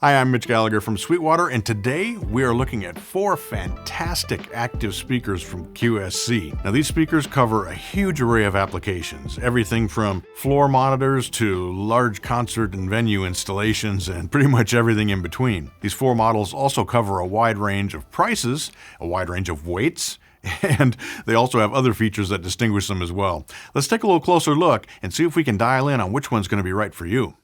Hi, I'm Mitch Gallagher from Sweetwater, and today we are looking at 4 fantastic active speakers from QSC. Now, these speakers cover a huge array of applications, everything from floor monitors to large concert and venue installations and pretty much everything in between. These 4 models also cover a wide range of prices, a wide range of weights, and they also have other features that distinguish them as well. Let's take a little closer look and see if we can dial in on which one's going to be right for you.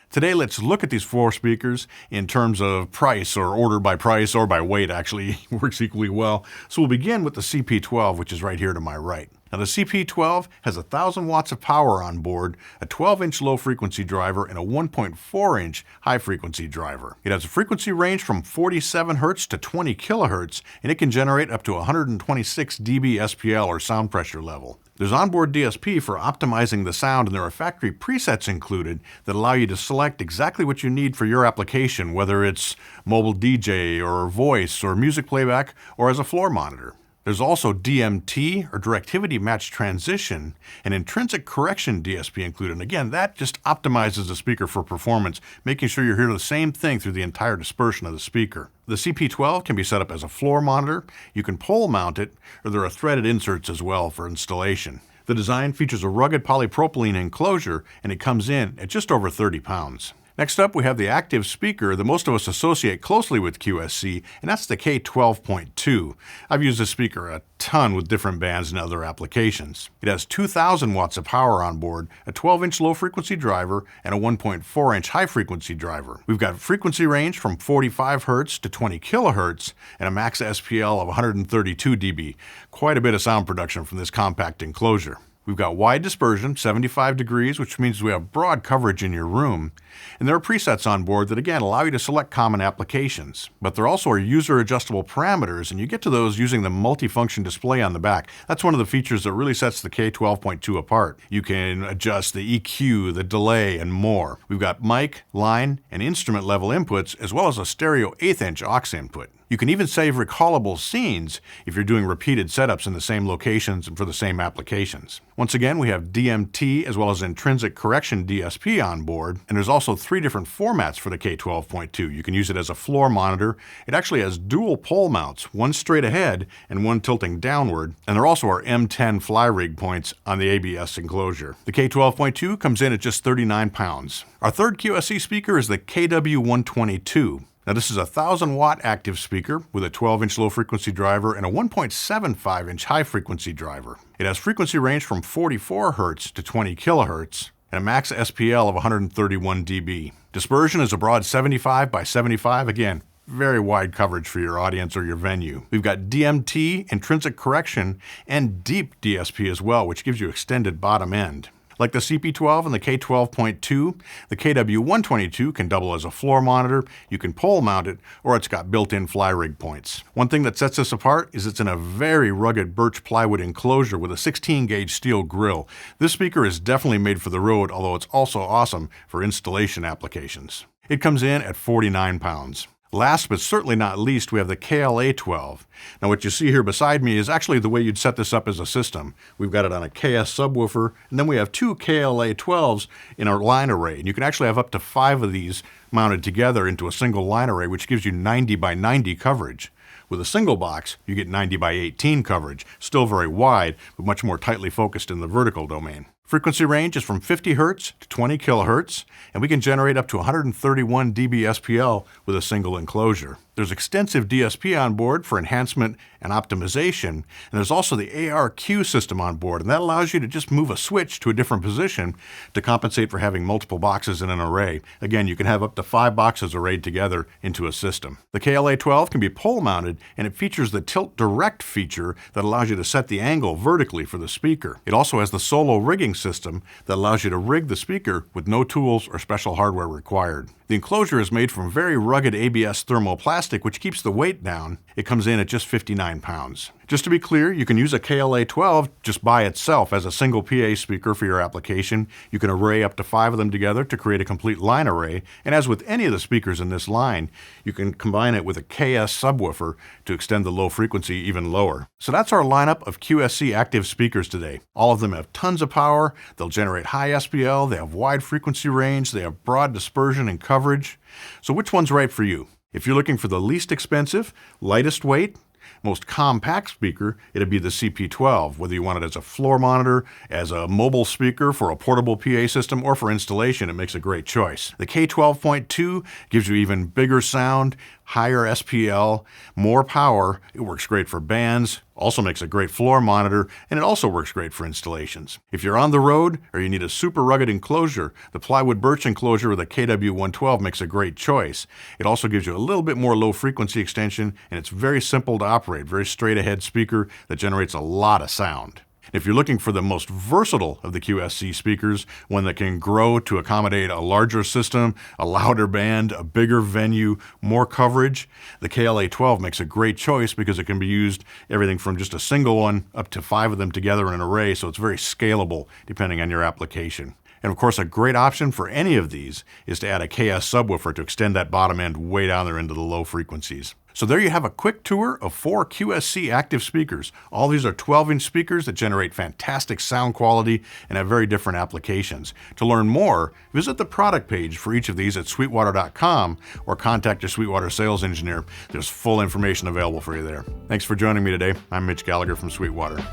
Today, let's look at these 4 speakers in terms of price, or order by price, or by weight, actually works equally well. So we'll begin with the CP12, which is right here to my right. Now, the CP12 has 1,000 watts of power on board, a 12-inch low-frequency driver, and a 1.4-inch high-frequency driver. It has a frequency range from 47 Hz to 20 kHz, and it can generate up to 126 dB SPL, or sound pressure level. There's onboard DSP for optimizing the sound, and there are factory presets included that allow you to select exactly what you need for your application, whether it's mobile DJ or voice or music playback or as a floor monitor. There's also DMT, or directivity match transition, and intrinsic correction DSP included. And again, that just optimizes the speaker for performance, making sure you're hearing the same thing through the entire dispersion of the speaker. The CP12 can be set up as a floor monitor, you can pole mount it, or there are threaded inserts as well for installation. The design features a rugged polypropylene enclosure, and it comes in at just over 30 pounds. Next up, we have the active speaker that most of us associate closely with QSC, and that's the K12.2. I've used this speaker a ton with different bands and other applications. It has 2,000 watts of power on board, a 12-inch low-frequency driver, and a 1.4-inch high-frequency driver. We've got frequency range from 45 Hz to 20 kHz, and a max SPL of 132 dB. Quite a bit of sound production from this compact enclosure. We've got wide dispersion, 75 degrees, which means we have broad coverage in your room. And there are presets on board that, again, allow you to select common applications. But there also are user-adjustable parameters, and you get to those using the multifunction display on the back. That's one of the features that really sets the K12.2 apart. You can adjust the EQ, the delay, and more. We've got mic, line, and instrument level inputs, as well as a stereo 1/8-inch aux input. You can even save recallable scenes if you're doing repeated setups in the same locations and for the same applications. Once again, we have DMT as well as intrinsic correction DSP on board, and there's also 3 different formats for the K12.2. You can use it as a floor monitor. It actually has dual pole mounts, one straight ahead and one tilting downward, and there also are M10 fly rig points on the ABS enclosure. The K12.2 comes in at just 39 pounds. Our third QSC speaker is the KW122. Now, this is a 1,000-watt active speaker with a 12-inch low-frequency driver and a 1.75-inch high-frequency driver. It has frequency range from 44 Hz to 20 kHz and a max SPL of 131 dB. Dispersion is a broad 75 by 75. Again, very wide coverage for your audience or your venue. We've got DMT, intrinsic correction, and deep DSP as well, which gives you extended bottom end. Like the CP12 and the K12.2, the KW122 can double as a floor monitor, you can pole mount it, or it's got built-in fly rig points. One thing that sets this apart is it's in a very rugged birch plywood enclosure with a 16-gauge steel grille. This speaker is definitely made for the road, although it's also awesome for installation applications. It comes in at 49 pounds. Last but certainly not least, we have the KLA12. Now, what you see here beside me is actually the way you'd set this up as a system. We've got it on a KS subwoofer, and then we have 2 KLA12s in our line array. And you can actually have up to 5 of these mounted together into a single line array, which gives you 90 by 90 coverage. With a single box, you get 90 by 18 coverage, still very wide, but much more tightly focused in the vertical domain. Frequency range is from 50 Hz to 20 kHz, and we can generate up to 131 dB SPL with a single enclosure. There's extensive DSP on board for enhancement and optimization, and there's also the ARQ system on board, and that allows you to just move a switch to a different position to compensate for having multiple boxes in an array. Again, you can have up to 5 boxes arrayed together into a system. The KLA12 can be pole mounted, and it features the tilt direct feature that allows you to set the angle vertically for the speaker. It also has the solo rigging system that allows you to rig the speaker with no tools or special hardware required. The enclosure is made from very rugged ABS thermoplastic, which keeps the weight down. It comes in at just 59 pounds. Just to be clear, you can use a KLA12 just by itself as a single PA speaker for your application. You can array up to 5 of them together to create a complete line array. And as with any of the speakers in this line, you can combine it with a KS subwoofer to extend the low frequency even lower. So that's our lineup of QSC active speakers today. All of them have tons of power. They'll generate high SPL. They have wide frequency range. They have broad dispersion and coverage. coverage. So which one's right for you? If you're looking for the least expensive, lightest weight, most compact speaker, it'd be the CP12, whether you want it as a floor monitor, as a mobile speaker for a portable PA system, or for installation, it makes a great choice. The K12.2 gives you even bigger sound, higher SPL, more power. It works great for bands, also makes a great floor monitor, and it also works great for installations. If you're on the road or you need a super rugged enclosure, the plywood birch enclosure with a KW112 makes a great choice. It also gives you a little bit more low frequency extension, and it's very simple to operate, very straight ahead speaker that generates a lot of sound. If you're looking for the most versatile of the QSC speakers, one that can grow to accommodate a larger system, a louder band, a bigger venue, more coverage, the KLA12 makes a great choice because it can be used everything from just a single one up to 5 of them together in an array, so it's very scalable depending on your application. And of course, a great option for any of these is to add a KS subwoofer to extend that bottom end way down there into the low frequencies. So there you have a quick tour of 4 QSC active speakers. All these are 12-inch speakers that generate fantastic sound quality and have very different applications. To learn more, visit the product page for each of these at sweetwater.com or contact your Sweetwater sales engineer. There's full information available for you there. Thanks for joining me today. I'm Mitch Gallagher from Sweetwater.